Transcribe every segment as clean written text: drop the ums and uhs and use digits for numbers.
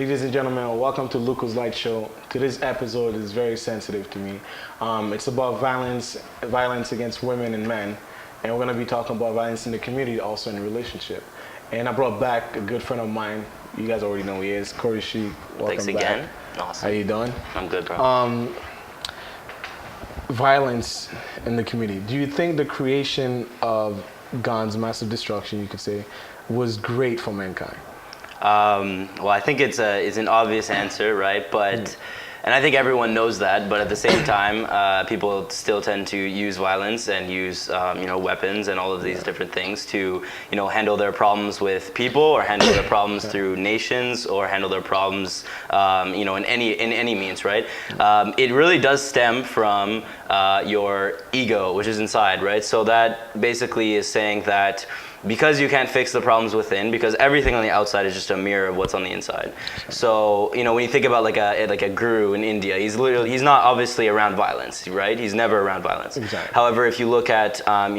Ladies and gentlemen, welcome to Luca's Light Show. Today's episode is very sensitive to me. It's about violence against women and men, and we're going to be talking about violence in the community, also in a relationship. And I brought back a good friend of mine. You guys already know who he is, Corey Sheik. Welcome Thanks again. Back. Awesome. How you doing? I'm good, bro. Violence in the community. Do you think the creation of guns, massive destruction, you could say, was great for mankind? Well, I think it's an obvious answer, right? But and I think everyone knows that. But at the same time, people still tend to use violence and use weapons and all of these different things to handle their problems with people, or handle their problems through nations, or handle their problems in any means, right? It really does stem from your ego, which is inside, right? So that basically is saying that because you can't fix the problems within, because everything on the outside is just a mirror of what's on the inside. So when you think about like a guru in India, he's not obviously around violence, right? He's never around violence. Exactly. However, if you look at a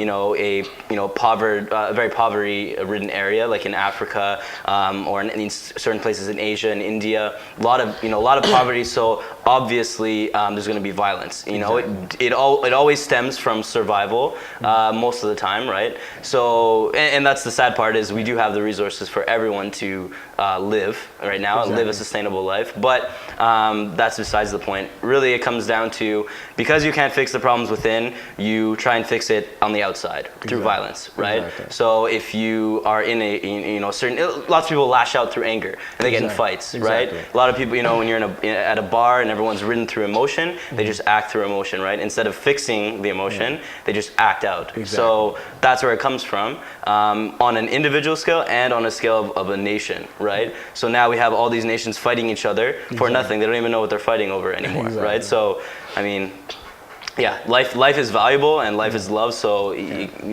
very poverty-ridden area like in Africa, or in certain places in Asia and India, a lot of poverty. So obviously there's going to be violence. It always stems from survival most of the time, right? So and that's the sad part, is we do have the resources for everyone to live right now, and live a sustainable life. But that's besides the point. Really, it comes down to, because you can't fix the problems within, you try and fix it on the outside through violence, right? Exactly. So if you are in lots of people lash out through anger and they get in fights, right? A lot of people, when you're at a bar and everyone's ridden through emotion, they just act through emotion, right? Instead of fixing the emotion, they just act out. Exactly. So that's where it comes from. On an individual scale and on a scale of a nation, right? So now we have all these nations fighting each other for nothing. They don't even know what they're fighting over anymore, right? So, I mean, yeah, life is valuable and life is love. So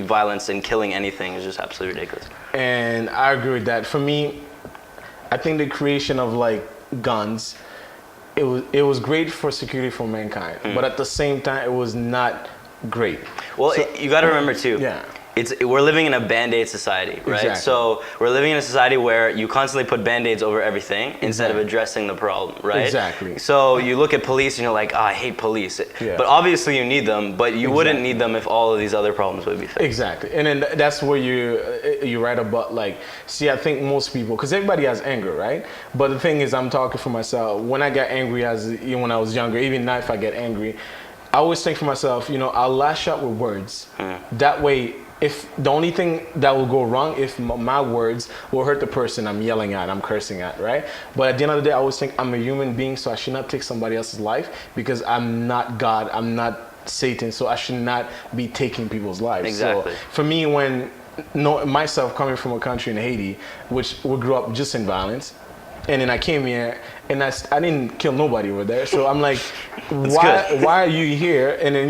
violence and killing anything is just absolutely ridiculous. And I agree with that. For me, I think the creation of guns, it was great for security for mankind, but at the same time, it was not great. Well, you got to remember too. Yeah. We're living in a Band-Aid society, right? Exactly. So we're living in a society where you constantly put Band-Aids over everything instead of addressing the problem, right? Exactly. So you look at police and you're like, I hate police. Yeah. But obviously you need them, but you wouldn't need them if all of these other problems would be fixed. Exactly. And then that's where you write about, I think most people, because everybody has anger, right? But the thing is, I'm talking for myself. When I got angry when I was younger, even now if I get angry, I always think for myself, I'll lash out with words. That way, if the only thing that will go wrong, if my words will hurt the person I'm yelling at, I'm cursing at, right? But at the end of the day, I always think I'm a human being, so I should not take somebody else's life, because I'm not God, I'm not Satan, so I should not be taking people's lives. Exactly. So for me, myself coming from a country in Haiti, which we grew up just in violence, and then I came here and I didn't kill nobody over there. So I'm like, why are you here? And then,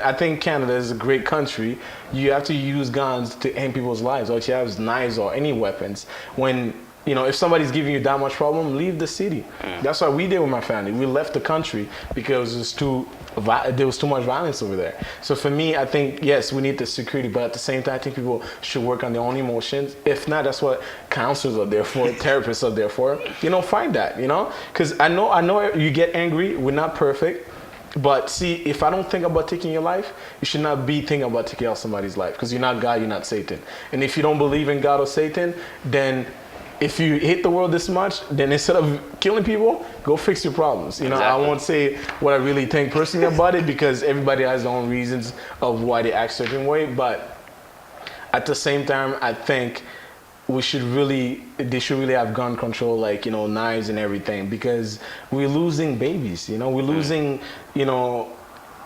I think Canada is a great country. You have to use guns to end people's lives. All you have is knives or any weapons. When, if somebody's giving you that much problem, leave the city. That's what we did with my family. We left the country because there was too much violence over there. So for me, I think, yes, we need the security, but at the same time, I think people should work on their own emotions. If not, that's what counselors are there for, therapists are there for. Find that, because I know you get angry. We're not perfect. But see, if I don't think about taking your life, you should not be thinking about taking out somebody's life, because you're not God, you're not Satan. And if you don't believe in God or Satan, then if you hate the world this much, then instead of killing people, go fix your problems. Exactly. I won't say what I really think personally about it, because everybody has their own reasons of why they act a certain way. But at the same time, I think they should really have gun control, knives and everything, because we're losing babies. We're losing,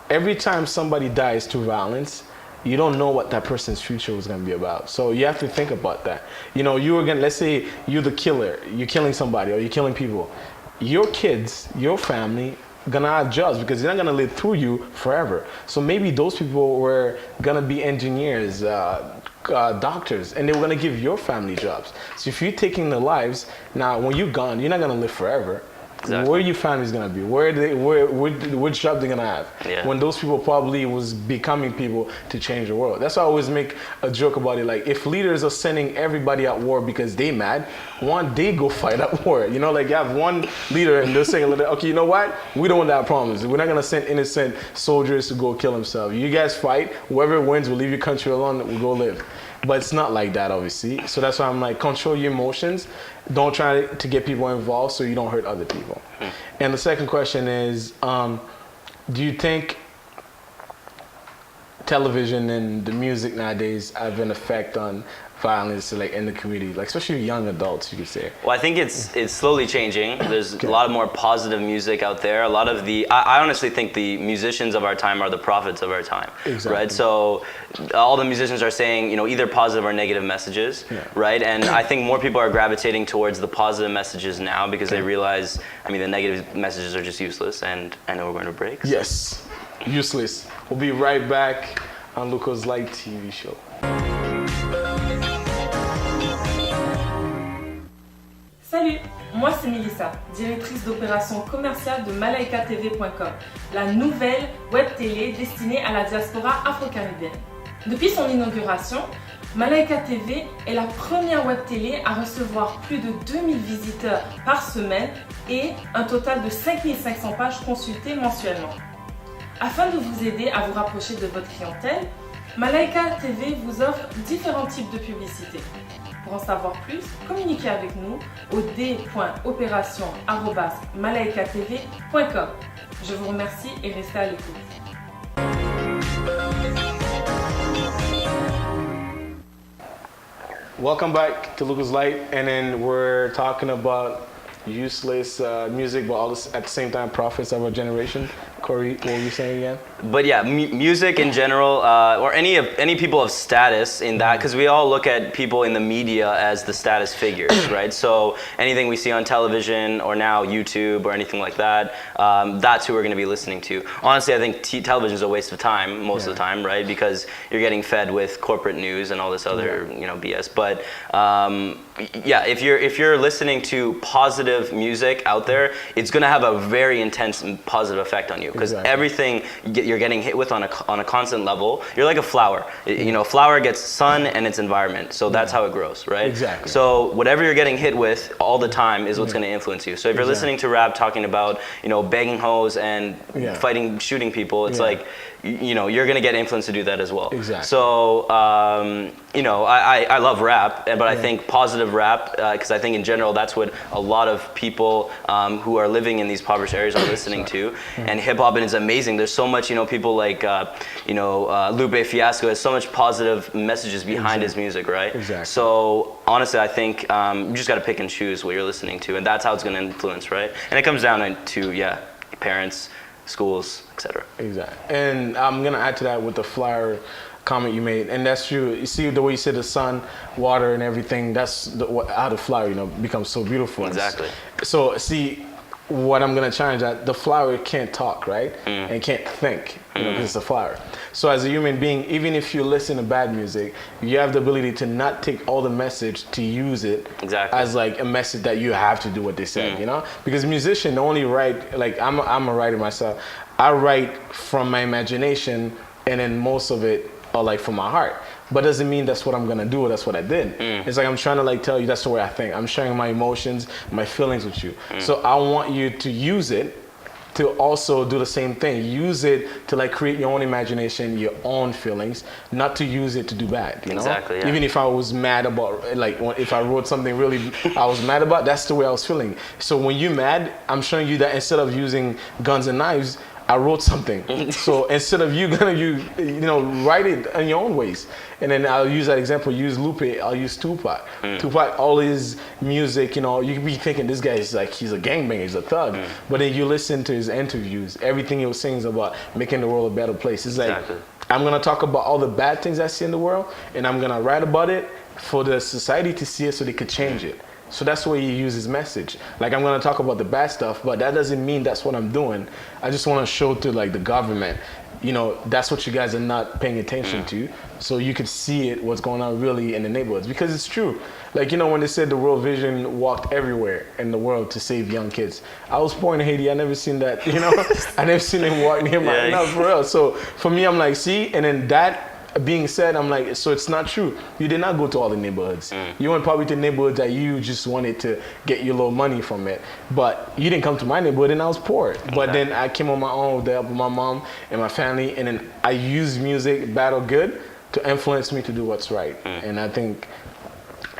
every time somebody dies to violence, you don't know what that person's future was going to be about. So you have to think about that. Let's say you're the killer, you're killing somebody or you're killing people. Your kids, your family, gonna have jobs, because they're not gonna live through you forever. So maybe those people were gonna be engineers, doctors, and they were gonna give your family jobs. So if you're taking their lives, now when you're gone, you're not gonna live forever. Exactly. Where your family's gonna be, which job they're gonna have. Yeah. When those people probably was becoming people to change the world. That's why I always make a joke about it. Like if leaders are sending everybody at war because they mad, one day go fight at war. You know, like you have one leader and they're saying, okay, you know what? We don't want that promise. We're not gonna send innocent soldiers to go kill themselves. You guys fight. Whoever wins will leave your country alone. We'll go live. But it's not like that, obviously. So that's why I'm like, control your emotions. Don't try to get people involved so you don't hurt other people. And the second question is, do you think television and the music nowadays have an effect on violence like in the community, like especially young adults, you could say? Well, I think it's slowly changing. There's a lot of more positive music out there. A lot of I honestly think the musicians of our time are the prophets of our time, Exactly. right? So all the musicians are saying, either positive or negative messages, right? And I think more people are gravitating towards the positive messages now because they realize, the negative messages are just useless. And I know we're going to break. So. Yes, useless. We'll be right back on Luca's Light TV show. Salut, moi c'est Melissa, directrice d'opération commerciale de malaikatv.com, la nouvelle web télé destinée à la diaspora afro-caribéenne. Depuis son inauguration, Malaika TV est la première web télé à recevoir plus de 2000 visiteurs par semaine et un total de 5500 pages consultées mensuellement. Afin de vous aider à vous rapprocher de votre clientèle, Malaika TV vous offre différents types de publicités. Pour en savoir plus, communiquez avec nous au d.opération@malaikatv.com. Je vous remercie et restez à l'écoute. Welcome back to Luca's Light, and then we're talking about useless music, but all this, at the same time, prophets of our generation. Corey, what were you saying again? But yeah, music in general, or any people of status in that, because we all look at people in the media as the status figures, right? So anything we see on television or now YouTube or anything like that, that's who we're going to be listening to. Honestly, I think television is a waste of time most of the time, right? Because you're getting fed with corporate news and all this other BS. But yeah, if you're listening to positive music out there, it's going to have a very intense positive effect on you. Because everything you're getting hit with on a constant level, you're like a flower. A flower gets sun and its environment, so that's how it grows, right? Exactly. So whatever you're getting hit with all the time is what's going to influence you. So if you're listening to rap talking about banging hoes and fighting, shooting people, it's like you're going to get influenced to do that as well. Exactly. So I love rap, but I think positive rap, because I think in general that's what a lot of people who are living in these impoverished areas are listening to. And hip hop is amazing. There's so much, people like Lupe Fiasco has so much positive messages behind his music, right? Exactly. So honestly, I think you just got to pick and choose what you're listening to, and that's how it's going to influence, right? And it comes down to parents, schools, etc. Exactly. And I'm gonna add to that with the flower comment you made, and that's true. You see the way you said the sun, water, and everything. That's how the flower, becomes so beautiful. Exactly. So see, what I'm gonna challenge that the flower can't talk, right? And can't think, because it's a flower. So as a human being, even if you listen to bad music, you have the ability to not take all the message to use it as like a message that you have to do what they said, Because musicians only write, like I'm a writer myself. I write from my imagination, and then most of it are like from my heart. But doesn't mean that's what I'm gonna do or that's what I did. It's like I'm trying to tell you that's the way I think. I'm sharing my emotions, my feelings with you. So I want you to use it to also do the same thing. Use it to create your own imagination, your own feelings, not to use it to do bad. Exactly. Yeah. Even if I was mad about, if I wrote something really I was mad about, that's the way I was feeling. So when you're mad, I'm showing you that instead of using guns and knives, I wrote something. So instead of you write it in your own ways. And then I'll use that example, use Lupe, I'll use Tupac. Tupac, all his music, you can be thinking this guy is he's a gangbanger, he's a thug. But then you listen to his interviews, everything he was saying is about making the world a better place. It's I'm gonna talk about all the bad things I see in the world, and I'm gonna write about it for the society to see it so they could change it. So that's where he uses message. Like, I'm gonna talk about the bad stuff, but that doesn't mean that's what I'm doing. I just want to show to like the government, you know, that's what you guys are not paying attention to. So you could see it, what's going on really in the neighborhoods, because it's true. Like, you know, when they said the World Vision walked everywhere in the world to save young kids. I was born in Haiti. I never seen that. You know, I never seen him walk near my. No, for real. So for me, I'm like, see, and then that being said, I'm like, so it's not true. You did not go to all the neighborhoods. You went probably to neighborhoods that you just wanted to get your little money from it. But you didn't come to my neighborhood and I was poor. But then I came on my own with the help of my mom and my family. And then I used music, bad or good, to influence me to do what's right. And I think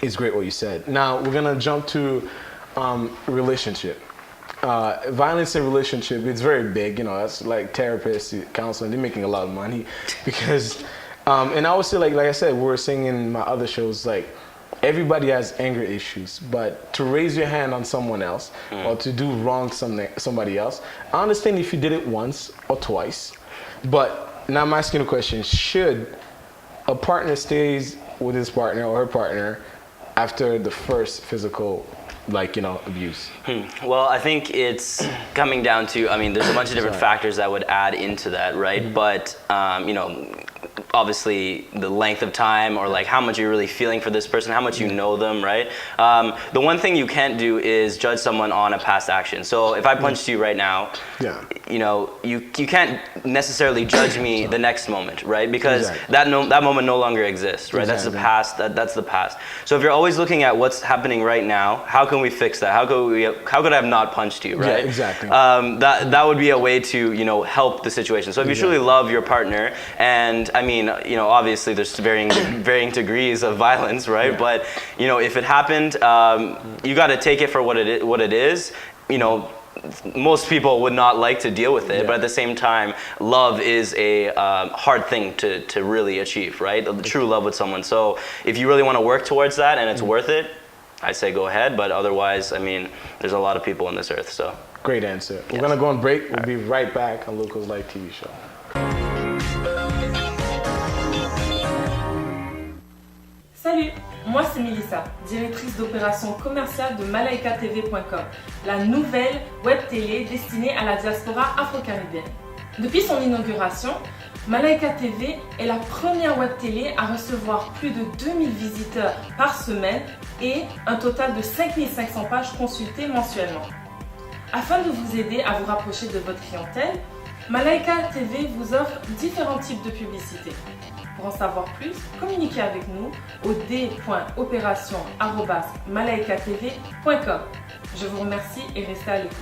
it's great what you said. Now, we're going to jump to relationship. Violence in relationship, it's very big. You know, that's like therapists, counseling, they're making a lot of money because... and I would say, like I said, we were saying in my other shows, like, everybody has anger issues, but to raise your hand on someone else or to do wrong to somebody else, I understand if you did it once or twice, but now I'm asking a question, should a partner stays with his partner or her partner after the first physical, like, you know, abuse? Well, I think it's coming down to, I mean, there's a bunch of different factors that would add into that, right? But, you know, obviously the length of time or like how much you're really feeling for this person, how much you know them, right? The one thing you can't do is judge someone on a past action. So if I punched you right now, you know, you can't necessarily judge me the next moment, right? Because that moment no longer exists, right? That's the past. That's the past. So if you're always looking at what's happening right now, how can we fix that? How could I have not punched you, right? Yeah, exactly. That would be a way to, you know, help the situation. So if you truly love your partner, and I mean, you know, obviously there's varying degrees of violence, right? But you know, if it happened, you got to take it for what it is. You know, most people would not like to deal with it, but at the same time, love is a hard thing to really achieve, right? The true love with someone. So if you really want to work towards that and it's worth it, I say go ahead. But otherwise, I mean, there's a lot of people on this earth. So great answer. We're gonna go on break. We'll be right back on Locals Life TV show. Salut, moi c'est Mélissa, directrice d'opération commerciale de malaikatv.com, la nouvelle web télé destinée à la diaspora afro-caribéenne. Depuis son inauguration, Malaika TV est la première web télé à recevoir plus de 2000 visiteurs par semaine et un total de 5500 pages consultées mensuellement. Afin de vous aider à vous rapprocher de votre clientèle, Malaika TV vous offre différents types de publicités. Pour en savoir plus, communiquez avec nous au d.opération@malaikatv.com. Je vous remercie et restez à l'écoute.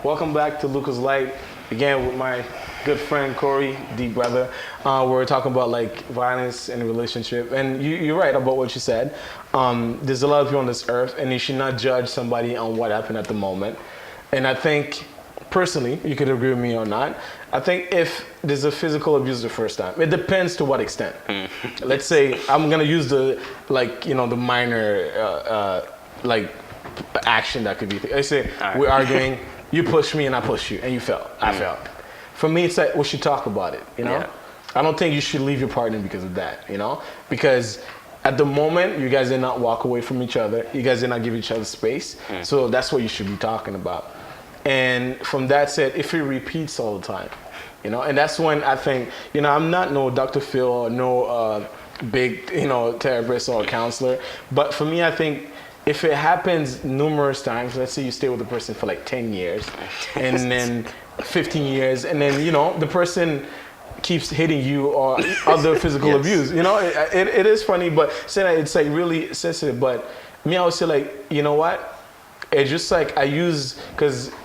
Welcome back to Lucas Light, again with my good friend Corey, deep brother. We're talking about like violence in a relationship, and you're right about what you said. There's a lot of people on this earth, and you should not judge somebody on what happened at the moment. And I think, personally, you could agree with me or not, I think if there's a physical abuse the first time, it depends to what extent. Let's say, I'm gonna use the, like, you know, the minor, like, action that could be. Let's say, we're arguing, you push me and I push you, and you fell, I fell. For me, it's like, we should talk about it, you know? Yeah. I don't think you should leave your partner because of that, you know? Because at the moment, you guys did not walk away from each other. You guys did not give each other space. So that's what you should be talking about. And from that said, if it repeats all the time, you know, and that's when I think, you know, I'm not no Dr. Phil or no big, you know, therapist or counselor. But for me, I think if it happens numerous times, let's say you stay with the person for like 10 years and then 15 years, and then, you know, the person keeps hitting you or other physical abuse, you know, it is funny, but saying that it's like really sensitive. But me, I would say like, you know what? It's just like I use,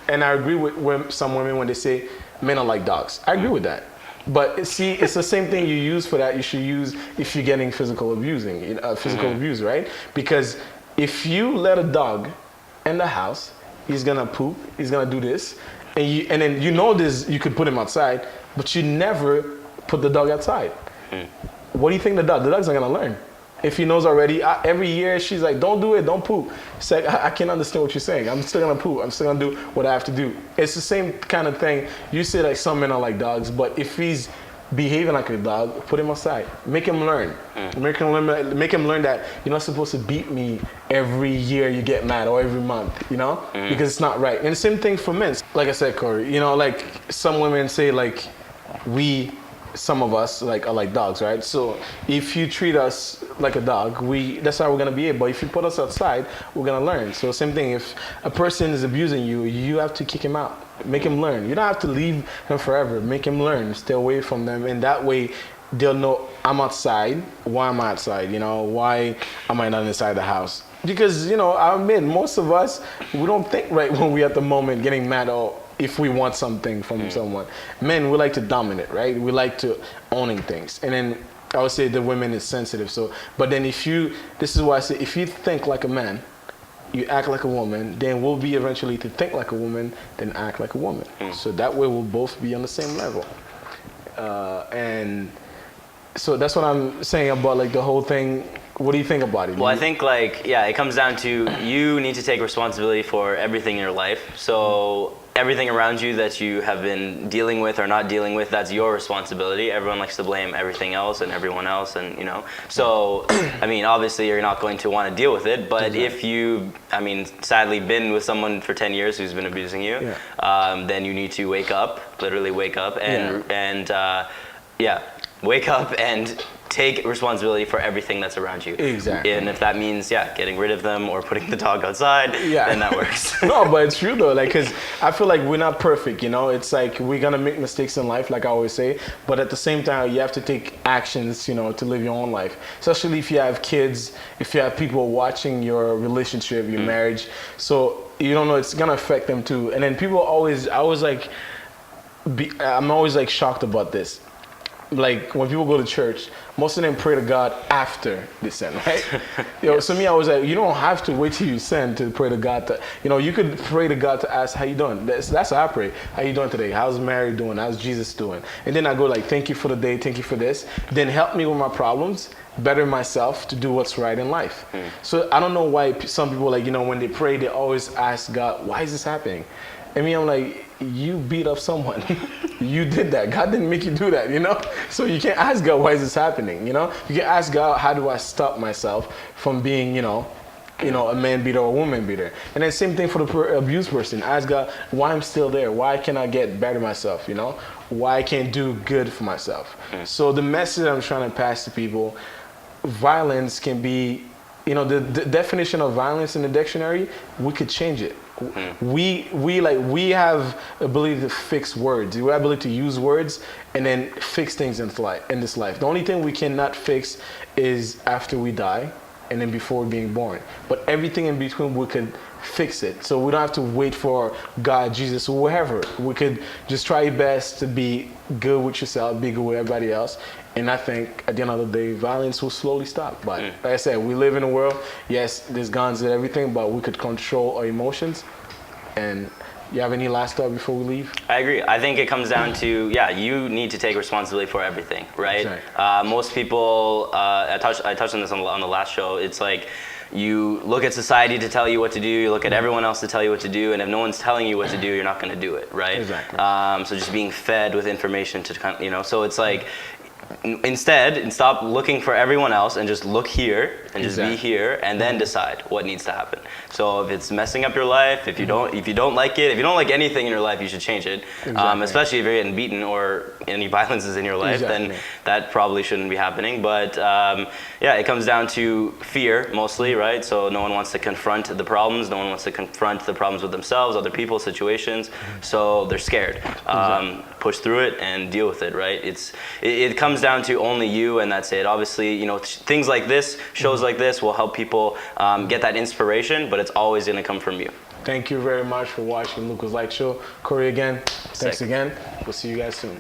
and I agree with some women when they say men are like dogs. I agree with that. But see, it's the same thing you use for that. You should use if you're getting physical abuse, right? Because if you let a dog in the house, he's gonna poop, he's gonna do this, and then you know this, you could put him outside, but you never put the dog outside. What do you think the dog's not gonna learn? If he knows already, every year she's like, don't do it, don't poop. It's like, I can't understand what you're saying. I'm still gonna poop, I'm still gonna do what I have to do. It's the same kind of thing. You say like some men are like dogs, but if he's behaving like a dog, put him aside. Make him learn. Make him learn that you're not supposed to beat me every year you get mad or every month, because it's not right. And the same thing for men. Like I said, Corey, like some women say like some of us are like dogs, right? So if you treat us like a dog, that's how we're gonna behave. But if you put us outside, we're gonna learn. So same thing, if a person is abusing you, you have to kick him out. Make him learn. You don't have to leave him forever. Make him learn. Stay away from them, and that way they'll know I'm outside. Why am I outside? Why am I not inside the house? Because I admit most of us, we don't think right when we're at the moment getting mad or if we want something from someone. Men, we like to dominate, right? We like to owning things, and then I would say the women is sensitive. So, but then this is why I say if you think like a man, you act like a woman, then we'll be eventually to think like a woman, then act like a woman. So that way we'll both be on the same level. And so that's what I'm saying about like the whole thing. What do you think about it? Well, I think it comes down to you need to take responsibility for everything in your life. So everything around you that you have been dealing with or not dealing with, that's your responsibility. Everyone likes to blame everything else and everyone else, and So, obviously you're not going to want to deal with it, but if you, sadly been with someone for 10 years who's been abusing you, then you need to wake up, literally wake up, and wake up and take responsibility for everything that's around you. Exactly. And if that means, getting rid of them or putting the dog outside, then that works. No, but it's true though, because I feel like we're not perfect, It's like we're gonna make mistakes in life, like I always say, but at the same time, you have to take actions, to live your own life. Especially if you have kids, if you have people watching your relationship, your marriage, so you don't know, it's gonna affect them too. And then people I'm always like shocked about this. Like when people go to church, most of them pray to God after they sin, right? So me, I was like, you don't have to wait till you sin to pray to God. You could pray to God to ask how you doing. That's how I pray. How you doing today? How's Mary doing? How's Jesus doing? And then I go like, thank you for the day, thank you for this. Then help me with my problems, better myself to do what's right in life. So I don't know why some people when they pray, they always ask God, why is this happening? I mean, I'm like, you beat up someone. You did that. God didn't make you do that, So you can't ask God, why is this happening, You can ask God, how do I stop myself from being, a man beater or a woman beater? And then same thing for the abused person. Ask God, why I'm still there? Why can't I get better myself, Why I can't do good for myself? So the message I'm trying to pass to people, violence can be, the definition of violence in the dictionary, we could change it. We have ability to fix words. We have ability to use words and then fix things in this life. The only thing we cannot fix is after we die and then before being born. But everything in between, we could fix it. So we don't have to wait for God, Jesus, or whoever. We could just try your best to be good with yourself, be good with everybody else. And I think at the end of the day, violence will slowly stop. But like I said, we live in a world, yes, there's guns and everything, but we could control our emotions. And you have any last thought before we leave? I agree. I think it comes down to, you need to take responsibility for everything, right? Exactly. Most people, I touched on this on the last show, it's like, you look at society to tell you what to do, you look at everyone else to tell you what to do, and if no one's telling you what to do, you're not going to do it, right? Exactly. So just being fed with information to so it's like, instead, stop looking for everyone else and just look here and just be here and then decide what needs to happen. So if it's messing up your life, if you don't like it, if you don't like anything in your life, you should change it. Especially if you're getting beaten or any violence is in your life, then that probably shouldn't be happening. But it comes down to fear mostly, right? So no one wants to confront the problems. No one wants to confront the problems with themselves, other people, situations. So they're scared. Push through it and deal with it, right? It comes down to only you, and that's it. Obviously, things like this, shows like this will help people get that inspiration, but it's always going to come from you. Thank you very much for watching Lucas Light Show. Corey again, thanks again. We'll see you guys soon.